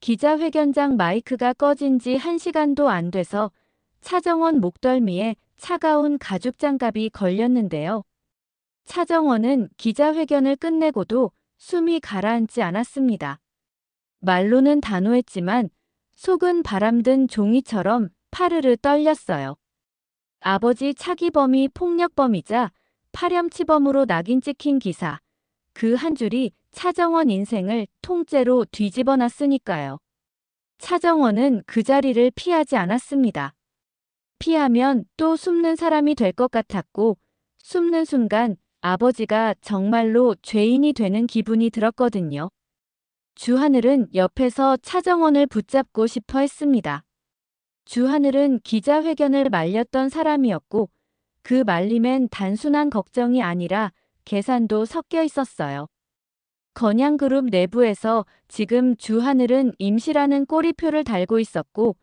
기자회견장 마이크가 꺼진 지 1시간도 안 돼서 차정원 목덜미에 차가운 가죽 장갑이 걸렸는데요. 차정원은 기자회견을 끝내고도 숨이 가라앉지 않았습니다. 말로는 단호했지만 속은 바람든 종이처럼 파르르 떨렸어요. 아버지 차기범이 폭력범이자 파렴치범으로 낙인 찍힌 기사. 그 한 줄이 차정원 인생을 통째로 뒤집어 놨으니까요. 차정원은 그 자리를 피하지 않았습니다. 피하면 또 숨는 사람이 될 것 같았고 숨는 순간 아버지가 정말로 죄인이 되는 기분이 들었거든요. 주하늘은 옆에서 차정원을 붙잡고 싶어 했습니다. 주하늘은 기자회견을 말렸던 사람이었고 그 말림엔 단순한 걱정이 아니라 계산도 섞여 있었어요. 건양그룹 내부에서 지금 주하늘은 임시라는 꼬리표를 달고 있었고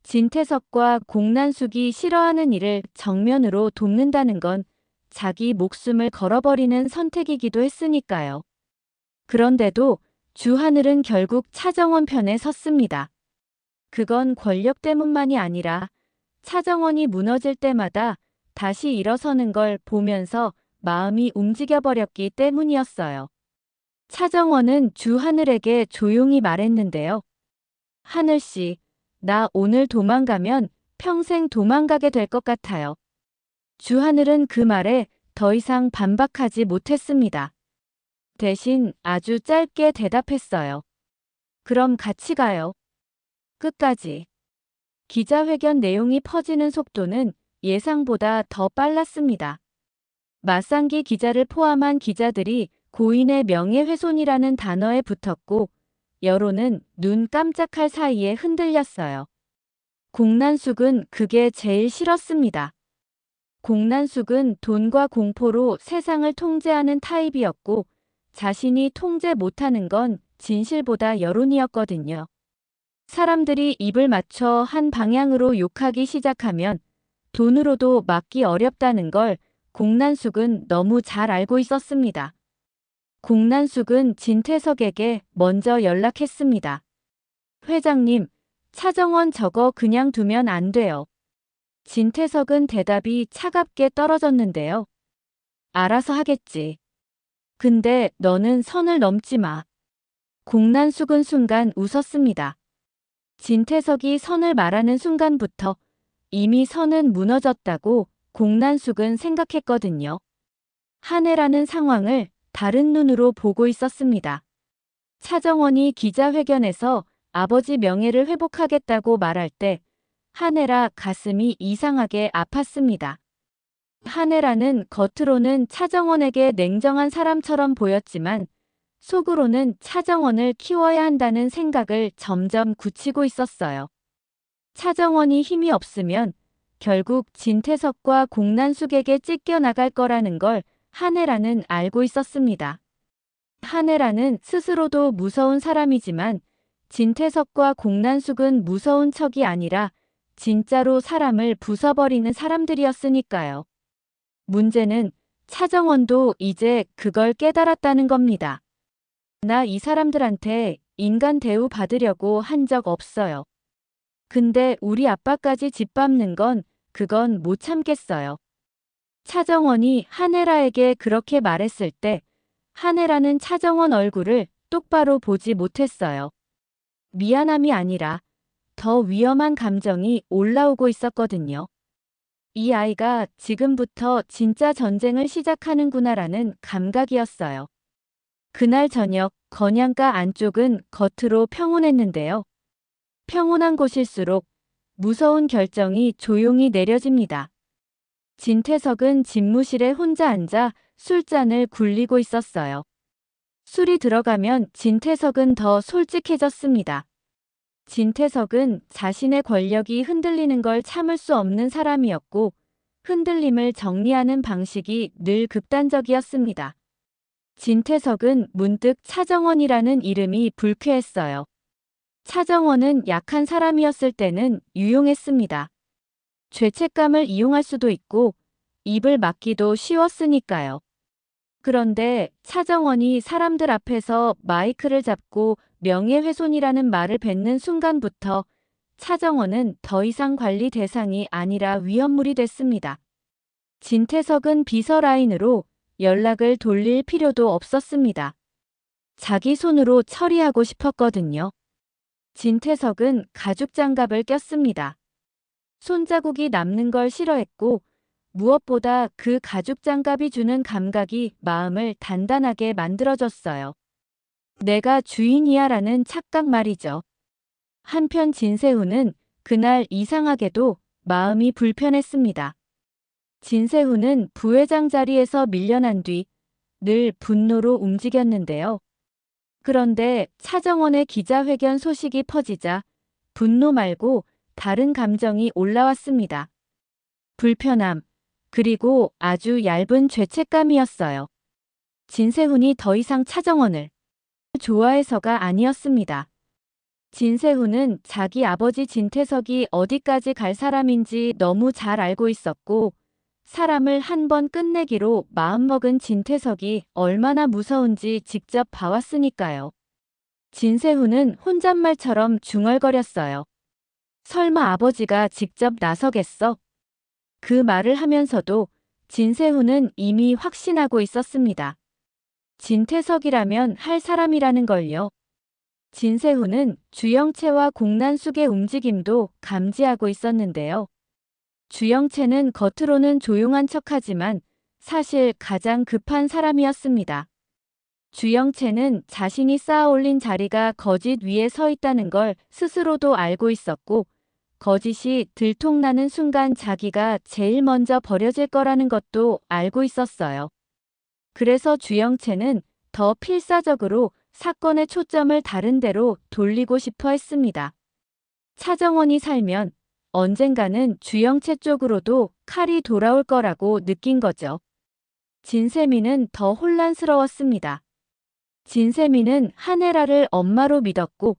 진태석과 공난숙이 싫어하는 일을 정면으로 돕는다는 건 자기 목숨을 걸어버리는 선택이기도 했으니까요. 그런데도 주하늘은 결국 차정원 편에 섰습니다. 그건 권력 때문만이 아니라 차정원이 무너질 때마다 다시 일어서는 걸 보면서 마음이 움직여버렸기 때문이었어요. 차정원은 주하늘에게 조용히 말했는데요. 하늘씨, 나 오늘 도망가면 평생 도망가게 될 것 같아요. 주하늘은 그 말에 더 이상 반박하지 못했습니다. 대신 아주 짧게 대답했어요. 그럼 같이 가요. 끝까지. 기자회견 내용이 퍼지는 속도는 예상보다 더 빨랐습니다. 맞상기 기자를 포함한 기자들이 고인의 명예훼손이라는 단어에 붙었고 여론은 눈 깜짝할 사이에 흔들렸어요. 공난숙은 그게 제일 싫었습니다. 공난숙은 돈과 공포로 세상을 통제하는 타입이었고 자신이 통제 못하는 건 진실보다 여론이었거든요. 사람들이 입을 맞춰 한 방향으로 욕하기 시작하면 돈으로도 막기 어렵다는 걸 공난숙은 너무 잘 알고 있었습니다. 공난숙은 진태석에게 먼저 연락했습니다. 회장님, 차정원 저거 그냥 두면 안 돼요. 진태석은 대답이 차갑게 떨어졌는데요. 알아서 하겠지. 근데 너는 선을 넘지 마. 공난숙은 순간 웃었습니다. 진태석이 선을 말하는 순간부터 이미 선은 무너졌다고 공난숙은 생각했거든요. 한해라는 상황을 다른 눈으로 보고 있었습니다. 차정원이 기자회견에서 아버지 명예를 회복하겠다고 말할 때 한해라 가슴이 이상하게 아팠습니다. 한해라는 겉으로는 차정원에게 냉정한 사람처럼 보였지만 속으로는 차정원을 키워야 한다는 생각을 점점 굳히고 있었어요. 차정원이 힘이 없으면 결국 진태석과 공난숙에게 찢겨나갈 거라는 걸 한해라는 알고 있었습니다. 한해라는 스스로도 무서운 사람이지만 진태석과 공난숙은 무서운 척이 아니라 진짜로 사람을 부숴버리는 사람들이었으니까요. 문제는 차정원도 이제 그걸 깨달았다는 겁니다. 나 이 사람들한테 인간 대우 받으려고 한 적 없어요. 근데 우리 아빠까지 짓밟는 건 그건 못 참겠어요. 차정원이 한해라에게 그렇게 말했을 때 한해라는 차정원 얼굴을 똑바로 보지 못했어요. 미안함이 아니라 더 위험한 감정이 올라오고 있었거든요. 이 아이가 지금부터 진짜 전쟁을 시작하는구나라는 감각이었어요. 그날 저녁 건양가 안쪽은 겉으로 평온했는데요. 평온한 곳일수록 무서운 결정이 조용히 내려집니다. 진태석은 집무실에 혼자 앉아 술잔을 굴리고 있었어요. 술이 들어가면 진태석은 더 솔직해졌습니다. 진태석은 자신의 권력이 흔들리는 걸 참을 수 없는 사람이었고 흔들림을 정리하는 방식이 늘 극단적이었습니다. 진태석은 문득 차정원이라는 이름이 불쾌했어요. 차정원은 약한 사람이었을 때는 유용했습니다. 죄책감을 이용할 수도 있고 입을 막기도 쉬웠으니까요. 그런데 차정원이 사람들 앞에서 마이크를 잡고 명예훼손이라는 말을 뱉는 순간부터 차정원은 더 이상 관리 대상이 아니라 위험물이 됐습니다. 진태석은 비서 라인으로 연락을 돌릴 필요도 없었습니다. 자기 손으로 처리하고 싶었거든요. 진태석은 가죽 장갑을 꼈습니다. 손자국이 남는 걸 싫어했고 무엇보다 그 가죽 장갑이 주는 감각이 마음을 단단하게 만들어줬어요. 내가 주인이야 라는 착각 말이죠. 한편 진세훈은 그날 이상하게도 마음이 불편했습니다. 진세훈은 부회장 자리에서 밀려난 뒤 늘 분노로 움직였는데요. 그런데 차정원의 기자회견 소식이 퍼지자 분노 말고 다른 감정이 올라왔습니다. 불편함, 그리고 아주 얇은 죄책감이었어요. 진세훈이 더 이상 차정원을 좋아해서가 아니었습니다. 진세훈은 자기 아버지 진태석이 어디까지 갈 사람인지 너무 잘 알고 있었고 사람을 한 번 끝내기로 마음먹은 진태석이 얼마나 무서운지 직접 봐왔으니까요. 진세훈은 혼잣말처럼 중얼거렸어요. 설마 아버지가 직접 나서겠어? 그 말을 하면서도 진세훈은 이미 확신하고 있었습니다. 진태석이라면 할 사람이라는 걸요. 진세훈은 주영채와 공난숙의 움직임도 감지하고 있었는데요. 주영채는 겉으로는 조용한 척하지만 사실 가장 급한 사람이었습니다. 주영채는 자신이 쌓아올린 자리가 거짓 위에 서 있다는 걸 스스로도 알고 있었고 거짓이 들통나는 순간 자기가 제일 먼저 버려질 거라는 것도 알고 있었어요. 그래서 주영채는 더 필사적으로 사건의 초점을 다른 데로 돌리고 싶어 했습니다. 차정원이 살면 언젠가는 주영채 쪽으로도 칼이 돌아올 거라고 느낀 거죠. 진세미는 더 혼란스러웠습니다. 진세미는 한혜라를 엄마로 믿었고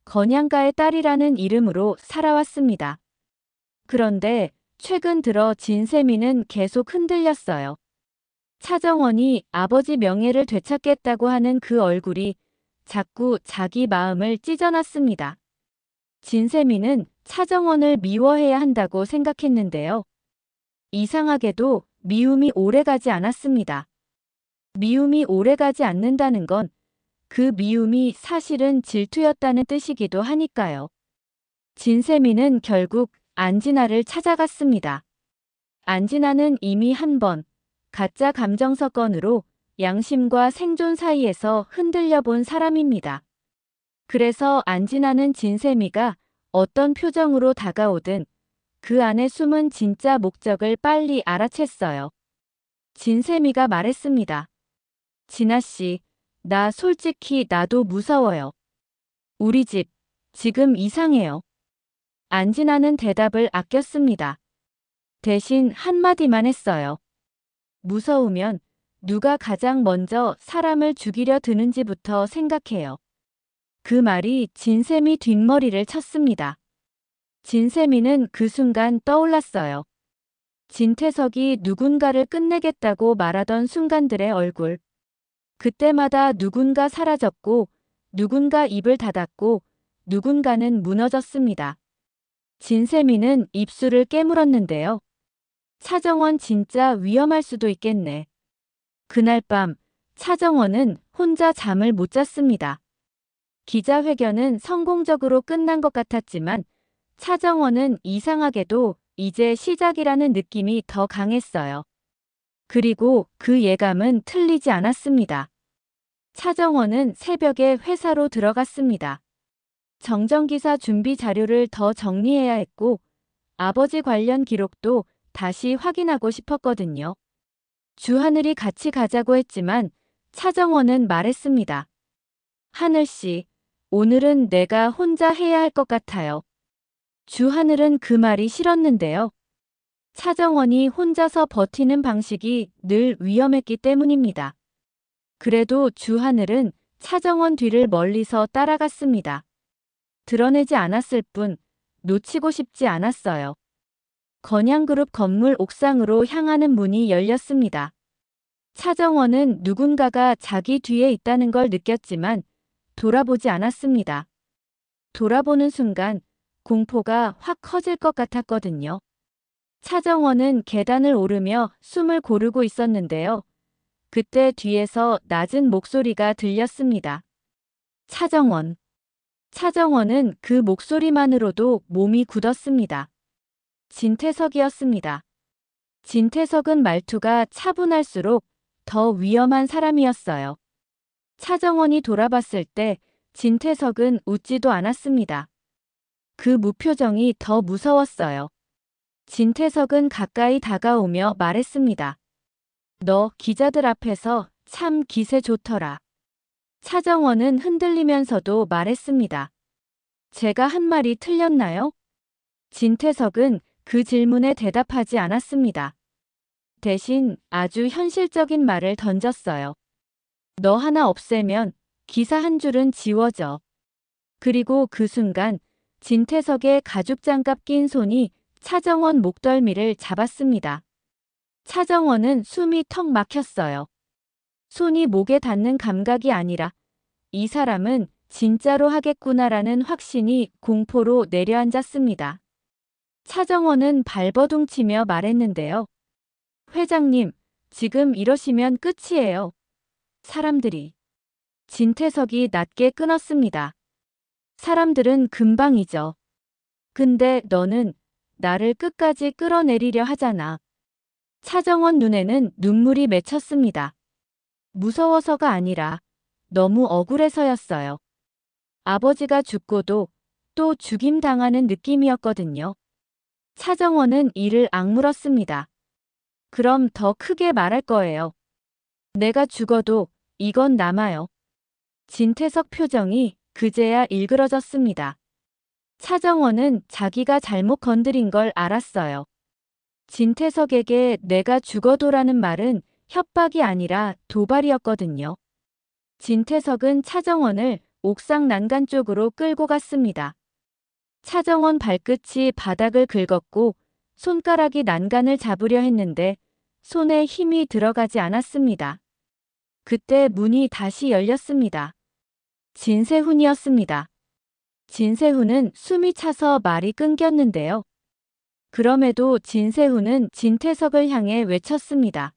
건양가의 딸이라는 이름으로 살아왔습니다. 그런데 최근 들어 진세미는 계속 흔들렸어요. 차정원이 아버지 명예를 되찾겠다고 하는 그 얼굴이 자꾸 자기 마음을 찢어놨습니다. 진세미는 차정원을 미워해야 한다고 생각했는데요. 이상하게도 미움이 오래가지 않았습니다. 미움이 오래가지 않는다는 건 그 미움이 사실은 질투였다는 뜻이기도 하니까요. 진세미는 결국 안진아를 찾아갔습니다. 안진아는 이미 한 번 가짜 감정서 건으로 양심과 생존 사이에서 흔들려 본 사람입니다. 그래서 안진아는 진세미가 어떤 표정으로 다가오든 그 안에 숨은 진짜 목적을 빨리 알아챘어요. 진세미가 말했습니다. 진아 씨, 나 솔직히 나도 무서워요. 우리 집, 지금 이상해요. 안진아는 대답을 아꼈습니다. 대신 한마디만 했어요. 무서우면 누가 가장 먼저 사람을 죽이려 드는지부터 생각해요. 그 말이 진세미 뒷머리를 쳤습니다. 진세미는 그 순간 떠올랐어요. 진태석이 누군가를 끝내겠다고 말하던 순간들의 얼굴. 그때마다 누군가 사라졌고 누군가 입을 닫았고 누군가는 무너졌습니다. 진세미는 입술을 깨물었는데요. 차정원 진짜 위험할 수도 있겠네. 그날 밤 차정원은 혼자 잠을 못 잤습니다. 기자회견은 성공적으로 끝난 것 같았지만 차정원은 이상하게도 이제 시작이라는 느낌이 더 강했어요. 그리고 그 예감은 틀리지 않았습니다. 차정원은 새벽에 회사로 들어갔습니다. 정정기사 준비 자료를 더 정리해야 했고 아버지 관련 기록도 다시 확인하고 싶었거든요. 주하늘이 같이 가자고 했지만 차정원은 말했습니다. 하늘씨, 오늘은 내가 혼자 해야 할 것 같아요. 주하늘은 그 말이 싫었는데요. 차정원이 혼자서 버티는 방식이 늘 위험했기 때문입니다. 그래도 주하늘은 차정원 뒤를 멀리서 따라갔습니다. 드러내지 않았을 뿐 놓치고 싶지 않았어요. 건양그룹 건물 옥상으로 향하는 문이 열렸습니다. 차정원은 누군가가 자기 뒤에 있다는 걸 느꼈지만 돌아보지 않았습니다. 돌아보는 순간 공포가 확 커질 것 같았거든요. 차정원은 계단을 오르며 숨을 고르고 있었는데요. 그때 뒤에서 낮은 목소리가 들렸습니다. 차정원. 차정원은 그 목소리만으로도 몸이 굳었습니다. 진태석이었습니다. 진태석은 말투가 차분할수록 더 위험한 사람이었어요. 차정원이 돌아봤을 때 진태석은 웃지도 않았습니다. 그 무표정이 더 무서웠어요. 진태석은 가까이 다가오며 말했습니다. 너 기자들 앞에서 참 기세 좋더라. 차정원은 흔들리면서도 말했습니다. 제가 한 말이 틀렸나요? 진태석은 그 질문에 대답하지 않았습니다. 대신 아주 현실적인 말을 던졌어요. 너 하나 없애면 기사 한 줄은 지워져. 그리고 그 순간 진태석의 가죽장갑 낀 손이 차정원 목덜미를 잡았습니다. 차정원은 숨이 턱 막혔어요. 손이 목에 닿는 감각이 아니라 이 사람은 진짜로 하겠구나라는 확신이 공포로 내려앉았습니다. 차정원은 발버둥치며 말했는데요. 회장님, 지금 이러시면 끝이에요. 사람들이. 진태석이 낮게 끊었습니다. 사람들은 금방이죠. 근데 너는 나를 끝까지 끌어내리려 하잖아. 차정원 눈에는 눈물이 맺혔습니다. 무서워서가 아니라 너무 억울해서였어요. 아버지가 죽고도 또 죽임당하는 느낌이었거든요. 차정원은 이를 악물었습니다. 그럼 더 크게 말할 거예요. 내가 죽어도 이건 남아요. 진태석 표정이 그제야 일그러졌습니다. 차정원은 자기가 잘못 건드린 걸 알았어요. 진태석에게 내가 죽어도라는 말은 협박이 아니라 도발이었거든요. 진태석은 차정원을 옥상 난간 쪽으로 끌고 갔습니다. 차정원 발끝이 바닥을 긁었고 손가락이 난간을 잡으려 했는데 손에 힘이 들어가지 않았습니다. 그때 문이 다시 열렸습니다. 진세훈이었습니다. 진세훈은 숨이 차서 말이 끊겼는데요. 그럼에도 진세훈은 진태석을 향해 외쳤습니다.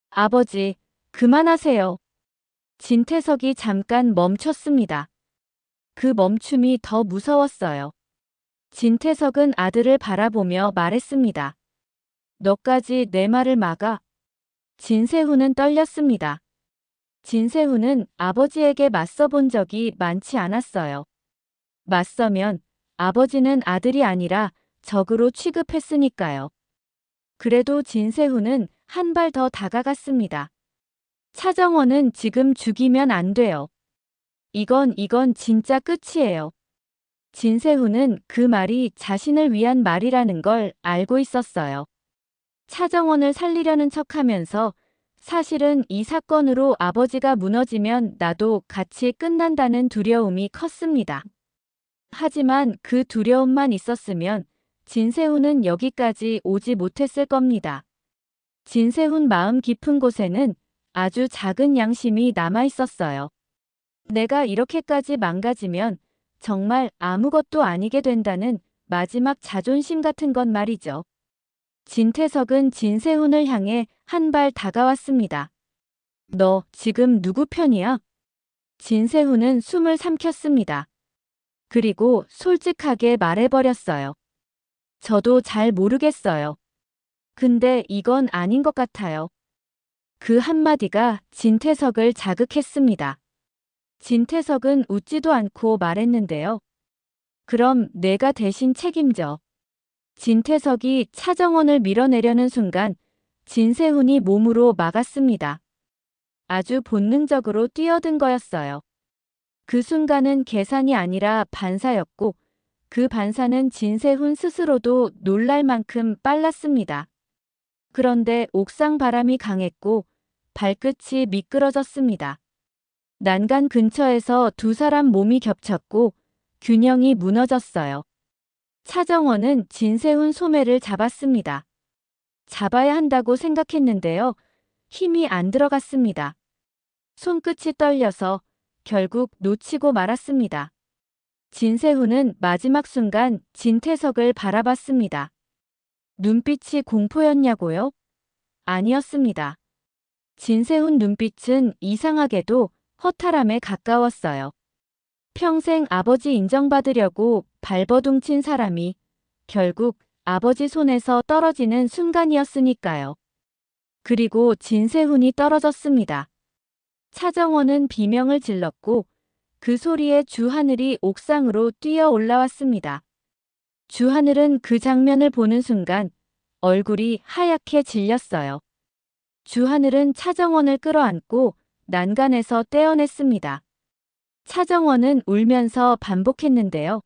아버지, 그만하세요. 진태석이 잠깐 멈췄습니다. 그 멈춤이 더 무서웠어요. 진태석은 아들을 바라보며 말했습니다. 너까지 내 말을 막아. 진세훈은 떨렸습니다. 진세훈은 아버지에게 맞서본 적이 많지 않았어요. 맞서면 아버지는 아들이 아니라 적으로 취급했으니까요. 그래도 진세훈은 한 발 더 다가갔습니다. 차정원은 지금 죽이면 안 돼요. 이건 진짜 끝이에요. 진세훈은 그 말이 자신을 위한 말이라는 걸 알고 있었어요. 차정원을 살리려는 척하면서 사실은 이 사건으로 아버지가 무너지면 나도 같이 끝난다는 두려움이 컸습니다. 하지만 그 두려움만 있었으면 진세훈은 여기까지 오지 못했을 겁니다. 진세훈 마음 깊은 곳에는 아주 작은 양심이 남아 있었어요. 내가 이렇게까지 망가지면 정말 아무것도 아니게 된다는 마지막 자존심 같은 건 말이죠. 진태석은 진세훈을 향해 한 발 다가왔습니다. 너 지금 누구 편이야? 진세훈은 숨을 삼켰습니다. 그리고 솔직하게 말해버렸어요. 저도 잘 모르겠어요. 근데 이건 아닌 것 같아요. 그 한마디가 진태석을 자극했습니다. 진태석은 웃지도 않고 말했는데요. 그럼 내가 대신 책임져. 진태석이 차정원을 밀어내려는 순간 진세훈이 몸으로 막았습니다. 아주 본능적으로 뛰어든 거였어요. 그 순간은 계산이 아니라 반사였고 그 반사는 진세훈 스스로도 놀랄 만큼 빨랐습니다. 그런데 옥상 바람이 강했고 발끝이 미끄러졌습니다. 난간 근처에서 두 사람 몸이 겹쳤고 균형이 무너졌어요. 차정원은 진세훈 소매를 잡았습니다. 잡아야 한다고 생각했는데요. 힘이 안 들어갔습니다. 손끝이 떨려서 결국 놓치고 말았습니다. 진세훈은 마지막 순간 진태석을 바라봤습니다. 눈빛이 공포였냐고요? 아니었습니다. 진세훈 눈빛은 이상하게도 허탈함에 가까웠어요. 평생 아버지 인정받으려고 발버둥 친 사람이 결국 아버지 손에서 떨어지는 순간이었으니까요. 그리고 진세훈이 떨어졌습니다. 차정원은 비명을 질렀고 그 소리에 주하늘이 옥상으로 뛰어 올라왔습니다. 주하늘은 그 장면을 보는 순간 얼굴이 하얗게 질렸어요. 주하늘은 차정원을 끌어안고 난간에서 떼어냈습니다. 차정원은 울면서 반복했는데요.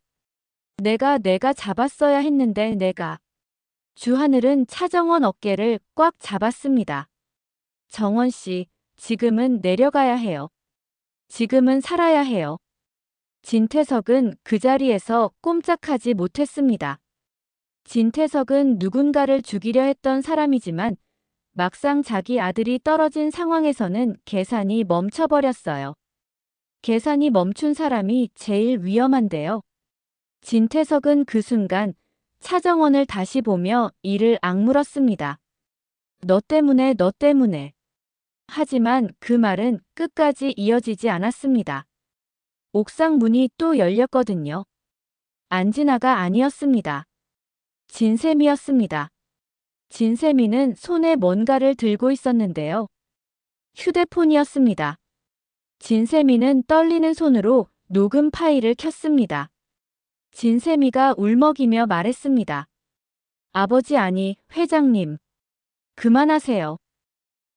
내가 잡았어야 했는데 내가. 주하늘은 차정원 어깨를 꽉 잡았습니다. 정원 씨, 지금은 내려가야 해요. 지금은 살아야 해요. 진태석은 그 자리에서 꼼짝하지 못했습니다. 진태석은 누군가를 죽이려 했던 사람이지만 막상 자기 아들이 떨어진 상황에서는 계산이 멈춰버렸어요. 계산이 멈춘 사람이 제일 위험한데요. 진태석은 그 순간 차정원을 다시 보며 이를 악물었습니다. 너 때문에, 너 때문에. 하지만 그 말은 끝까지 이어지지 않았습니다. 옥상 문이 또 열렸거든요. 안진아가 아니었습니다. 진세미였습니다. 진세미는 손에 뭔가를 들고 있었는데요. 휴대폰이었습니다. 진세미는 떨리는 손으로 녹음 파일을 켰습니다. 진세미가 울먹이며 말했습니다. 아버지 아니, 회장님. 그만하세요.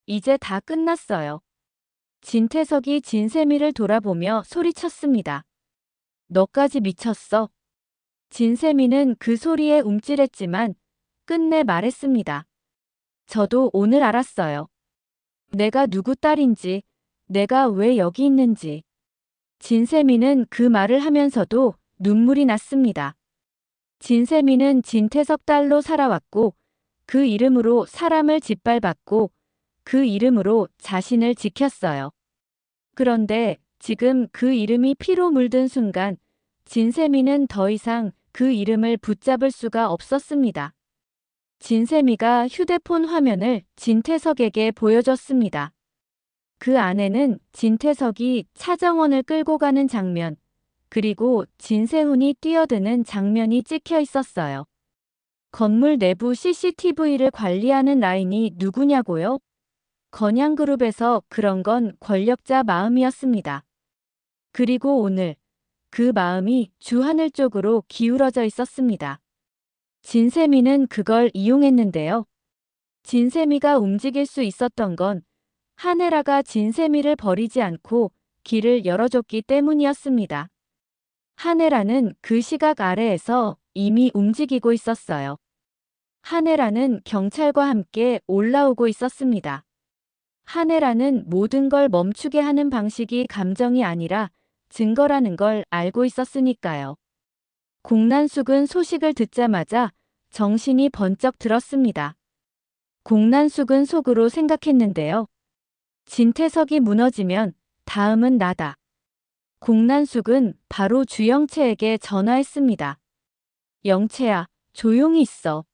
이제 다 끝났어요. 진태석이 진세미를 돌아보며 소리쳤습니다. 너까지 미쳤어. 진세미는 그 소리에 움찔했지만 끝내 말했습니다. 저도 오늘 알았어요. 내가 누구 딸인지, 내가 왜 여기 있는지. 진세미는 그 말을 하면서도 눈물이 났습니다. 진세미는 진태석 딸로 살아왔고 그 이름으로 사람을 짓밟았고 그 이름으로 자신을 지켰어요. 그런데 지금 그 이름이 피로 물든 순간 진세미는 더 이상 그 이름을 붙잡을 수가 없었습니다. 진세미가 휴대폰 화면을 진태석에게 보여줬습니다. 그 안에는 진태석이 차정원을 끌고 가는 장면, 그리고 진세훈이 뛰어드는 장면이 찍혀 있었어요. 건물 내부 CCTV를 관리하는 라인이 누구냐고요? 건양그룹에서 그런 건 권력자 마음이었습니다. 그리고 오늘 그 마음이 주하늘 쪽으로 기울어져 있었습니다. 진세미는 그걸 이용했는데요. 진세미가 움직일 수 있었던 건 하네라가 진세미를 버리지 않고 길을 열어줬기 때문이었습니다. 하네라는 그 시각 아래에서 이미 움직이고 있었어요. 하네라는 경찰과 함께 올라오고 있었습니다. 하네라는 모든 걸 멈추게 하는 방식이 감정이 아니라 증거라는 걸 알고 있었으니까요. 공난숙은 소식을 듣자마자 정신이 번쩍 들었습니다. 공난숙은 속으로 생각했는데요. 진태석이 무너지면 다음은 나다. 공난숙은 바로 주영채에게 전화했습니다. 영채야, 조용히 있어.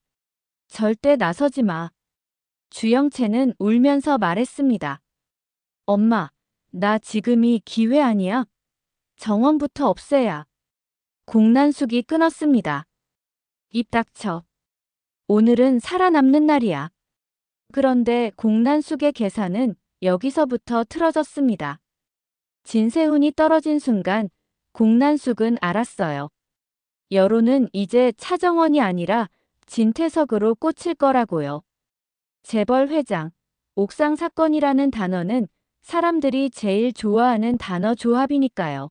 절대 나서지 마. 주영채는 울면서 말했습니다. 엄마, 나 지금이 기회 아니야? 정원부터 없애야. 공난숙이 끊었습니다. 입 닥쳐. 오늘은 살아남는 날이야. 그런데 공난숙의 계산은 여기서부터 틀어졌습니다. 진세훈이 떨어진 순간 공난숙은 알았어요. 여론은 이제 차정원이 아니라 진태석으로 꽂힐 거라고요. 재벌 회장, 옥상 사건이라는 단어는 사람들이 제일 좋아하는 단어 조합이니까요.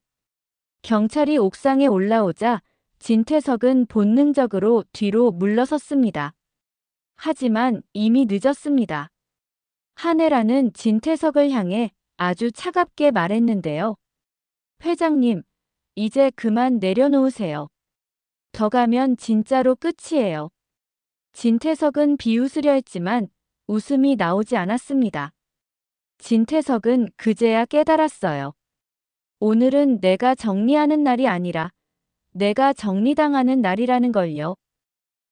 경찰이 옥상에 올라오자 진태석은 본능적으로 뒤로 물러섰습니다. 하지만 이미 늦었습니다. 하네라는 진태석을 향해 아주 차갑게 말했는데요. 회장님, 이제 그만 내려놓으세요. 더 가면 진짜로 끝이에요. 진태석은 비웃으려 했지만 웃음이 나오지 않았습니다. 진태석은 그제야 깨달았어요. 오늘은 내가 정리하는 날이 아니라 내가 정리당하는 날이라는 걸요.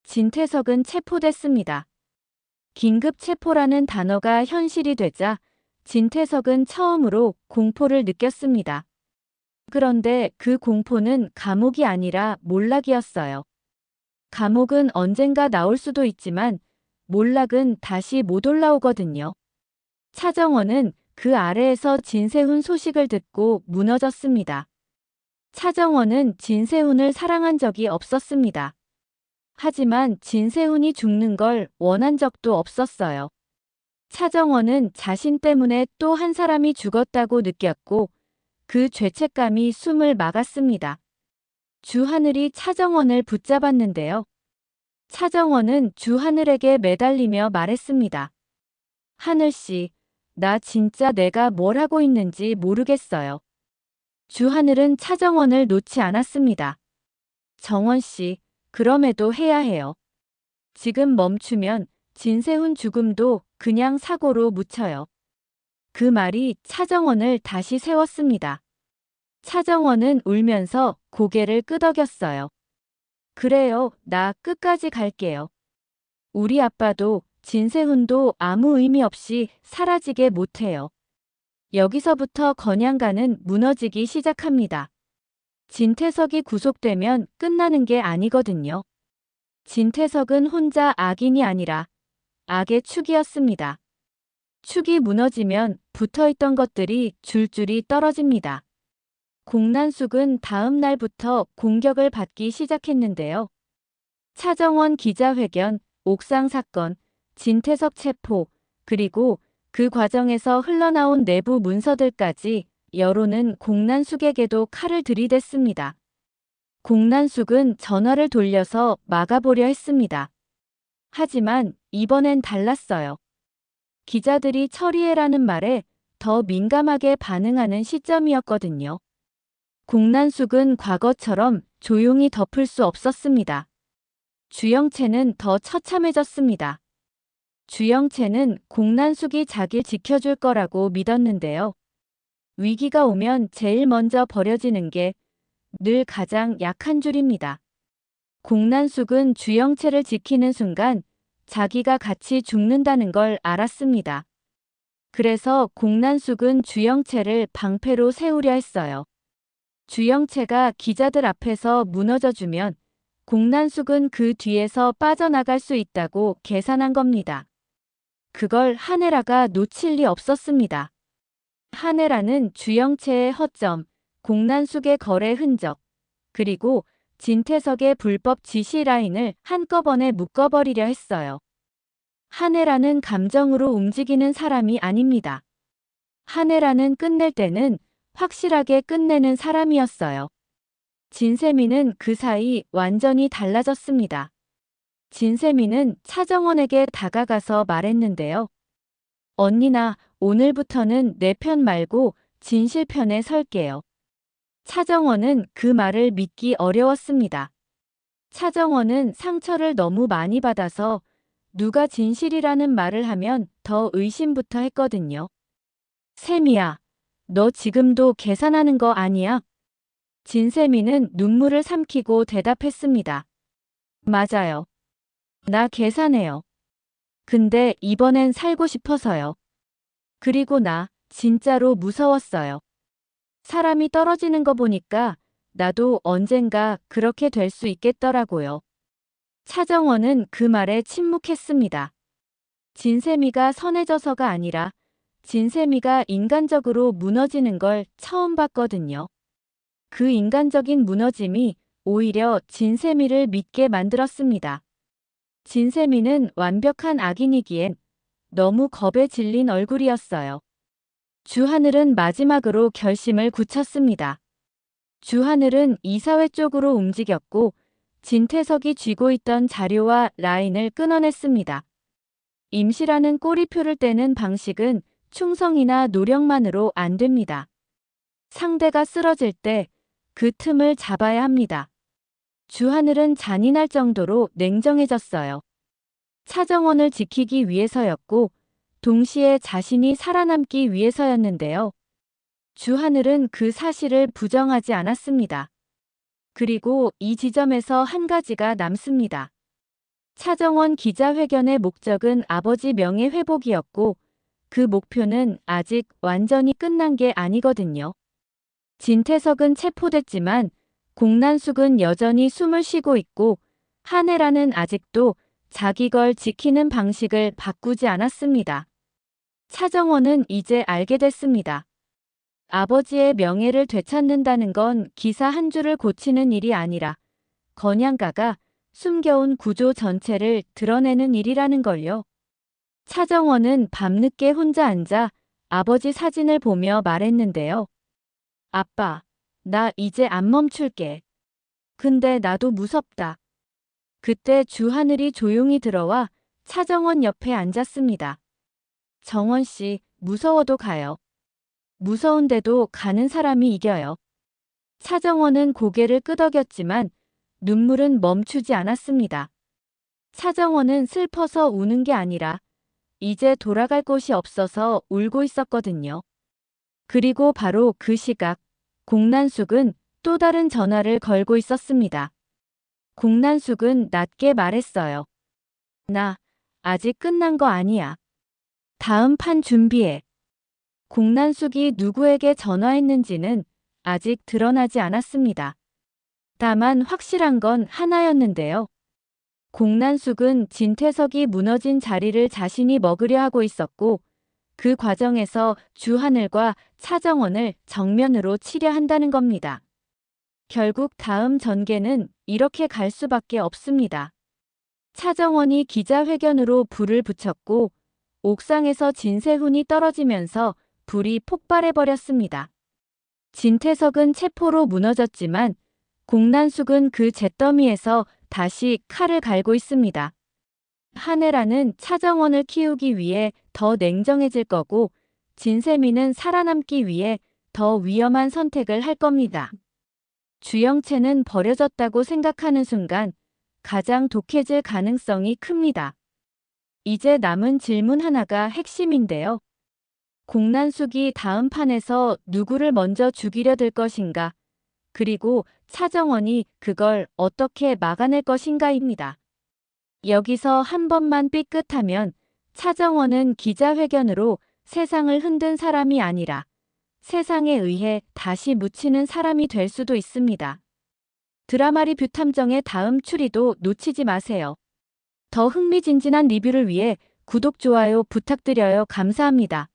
진태석은 체포됐습니다. 긴급 체포라는 단어가 현실이 되자 진태석은 처음으로 공포를 느꼈습니다. 그런데 그 공포는 감옥이 아니라 몰락이었어요. 감옥은 언젠가 나올 수도 있지만 몰락은 다시 못 올라오거든요. 차정원은 그 아래에서 진세훈 소식을 듣고 무너졌습니다. 차정원은 진세훈을 사랑한 적이 없었습니다. 하지만 진세훈이 죽는 걸 원한 적도 없었어요. 차정원은 자신 때문에 또 한 사람이 죽었다고 느꼈고 그 죄책감이 숨을 막았습니다. 주하늘이 차정원을 붙잡았는데요. 차정원은 주하늘에게 매달리며 말했습니다. 하늘씨, 나 진짜 내가 뭘 하고 있는지 모르겠어요. 주하늘은 차정원을 놓지 않았습니다. 정원씨, 그럼에도 해야 해요. 지금 멈추면 진세훈 죽음도 그냥 사고로 묻혀요. 그 말이 차정원을 다시 세웠습니다. 차정원은 울면서 고개를 끄덕였어요. 그래요, 나 끝까지 갈게요. 우리 아빠도 진세훈도 아무 의미 없이 사라지게 못해요. 여기서부터 건양가는 무너지기 시작합니다. 진태석이 구속되면 끝나는 게 아니거든요. 진태석은 혼자 악인이 아니라 악의 축이었습니다. 축이 무너지면 붙어있던 것들이 줄줄이 떨어집니다. 공난숙은 다음 날부터 공격을 받기 시작했는데요. 차정원 기자회견, 옥상 사건, 진태석 체포, 그리고 그 과정에서 흘러나온 내부 문서들까지 여론은 공난숙에게도 칼을 들이댔습니다. 공난숙은 전화를 돌려서 막아보려 했습니다. 하지만 이번엔 달랐어요. 기자들이 처리해라는 말에 더 민감하게 반응하는 시점이었거든요. 공난숙은 과거처럼 조용히 덮을 수 없었습니다. 주영채는 더 처참해졌습니다. 주영채는 공난숙이 자기를 지켜줄 거라고 믿었는데요. 위기가 오면 제일 먼저 버려지는 게 늘 가장 약한 줄입니다. 공난숙은 주영채를 지키는 순간 자기가 같이 죽는다는 걸 알았습니다. 그래서 공난숙은 주영채를 방패로 세우려 했어요. 주영채가 기자들 앞에서 무너져주면 공난숙은 그 뒤에서 빠져나갈 수 있다고 계산한 겁니다. 그걸 한혜라가 놓칠 리 없었습니다. 한혜라는 주영채의 허점, 공난숙의 거래 흔적, 그리고 진태석의 불법 지시 라인을 한꺼번에 묶어버리려 했어요. 한혜라는 감정으로 움직이는 사람이 아닙니다. 한혜라는 끝낼 때는 확실하게 끝내는 사람이었어요. 진세미는 그 사이 완전히 달라졌습니다. 진세미는 차정원에게 다가가서 말했는데요. 언니나 오늘부터는 내 편 말고 진실 편에 설게요. 차정원은 그 말을 믿기 어려웠습니다. 차정원은 상처를 너무 많이 받아서 누가 진실이라는 말을 하면 더 의심부터 했거든요. 세미야, 너 지금도 계산하는 거 아니야? 진세미는 눈물을 삼키고 대답했습니다. 맞아요. 나 계산해요. 근데 이번엔 살고 싶어서요. 그리고 나 진짜로 무서웠어요. 사람이 떨어지는 거 보니까 나도 언젠가 그렇게 될 수 있겠더라고요. 차정원은 그 말에 침묵했습니다. 진세미가 선해져서가 아니라 진세미가 인간적으로 무너지는 걸 처음 봤거든요. 그 인간적인 무너짐이 오히려 진세미를 믿게 만들었습니다. 진세미는 완벽한 악인이기엔 너무 겁에 질린 얼굴이었어요. 주하늘은 마지막으로 결심을 굳혔습니다. 주하늘은 이사회 쪽으로 움직였고 진태석이 쥐고 있던 자료와 라인을 끊어냈습니다. 임시라는 꼬리표를 떼는 방식은 충성이나 노력만으로 안 됩니다. 상대가 쓰러질 때 그 틈을 잡아야 합니다. 주하늘은 잔인할 정도로 냉정해졌어요. 차정원을 지키기 위해서였고 동시에 자신이 살아남기 위해서였는데요. 주하늘은 그 사실을 부정하지 않았습니다. 그리고 이 지점에서 한 가지가 남습니다. 차정원 기자회견의 목적은 아버지 명예 회복이었고 그 목표는 아직 완전히 끝난 게 아니거든요. 진태석은 체포됐지만 공난숙은 여전히 숨을 쉬고 있고 한혜라는 아직도 자기 걸 지키는 방식을 바꾸지 않았습니다. 차정원은 이제 알게 됐습니다. 아버지의 명예를 되찾는다는 건 기사 한 줄을 고치는 일이 아니라 건양가가 숨겨온 구조 전체를 드러내는 일이라는 걸요. 차정원은 밤늦게 혼자 앉아 아버지 사진을 보며 말했는데요. 아빠, 나 이제 안 멈출게. 근데 나도 무섭다. 그때 주하늘이 조용히 들어와 차정원 옆에 앉았습니다. 정원 씨, 무서워도 가요. 무서운데도 가는 사람이 이겨요. 차정원은 고개를 끄덕였지만 눈물은 멈추지 않았습니다. 차정원은 슬퍼서 우는 게 아니라 이제 돌아갈 곳이 없어서 울고 있었거든요. 그리고 바로 그 시각, 공난숙은 또 다른 전화를 걸고 있었습니다. 공난숙은 낮게 말했어요. 나 아직 끝난 거 아니야. 다음 판 준비해. 공난숙이 누구에게 전화했는지는 아직 드러나지 않았습니다. 다만 확실한 건 하나였는데요. 공난숙은 진퇴석이 무너진 자리를 자신이 먹으려 하고 있었고 그 과정에서 주하늘과 차정원을 정면으로 치려 한다는 겁니다. 결국 다음 전개는 이렇게 갈 수밖에 없습니다. 차정원이 기자회견으로 불을 붙였고 옥상에서 진세훈이 떨어지면서 불이 폭발해버렸습니다. 진태석은 체포로 무너졌지만 공난숙은 그 잿더미에서 다시 칼을 갈고 있습니다. 한혜라는 차정원을 키우기 위해 더 냉정해질 거고 진세미는 살아남기 위해 더 위험한 선택을 할 겁니다. 주영채는 버려졌다고 생각하는 순간 가장 독해질 가능성이 큽니다. 이제 남은 질문 하나가 핵심인데요. 공난숙이 다음 판에서 누구를 먼저 죽이려 들 것인가? 그리고 차정원이 그걸 어떻게 막아낼 것인가입니다. 여기서 한 번만 삐끗하면 차정원은 기자회견으로 세상을 흔든 사람이 아니라 세상에 의해 다시 묻히는 사람이 될 수도 있습니다. 드라마 리뷰 탐정의 다음 추리도 놓치지 마세요. 더 흥미진진한 리뷰를 위해 구독, 좋아요 부탁드려요. 감사합니다.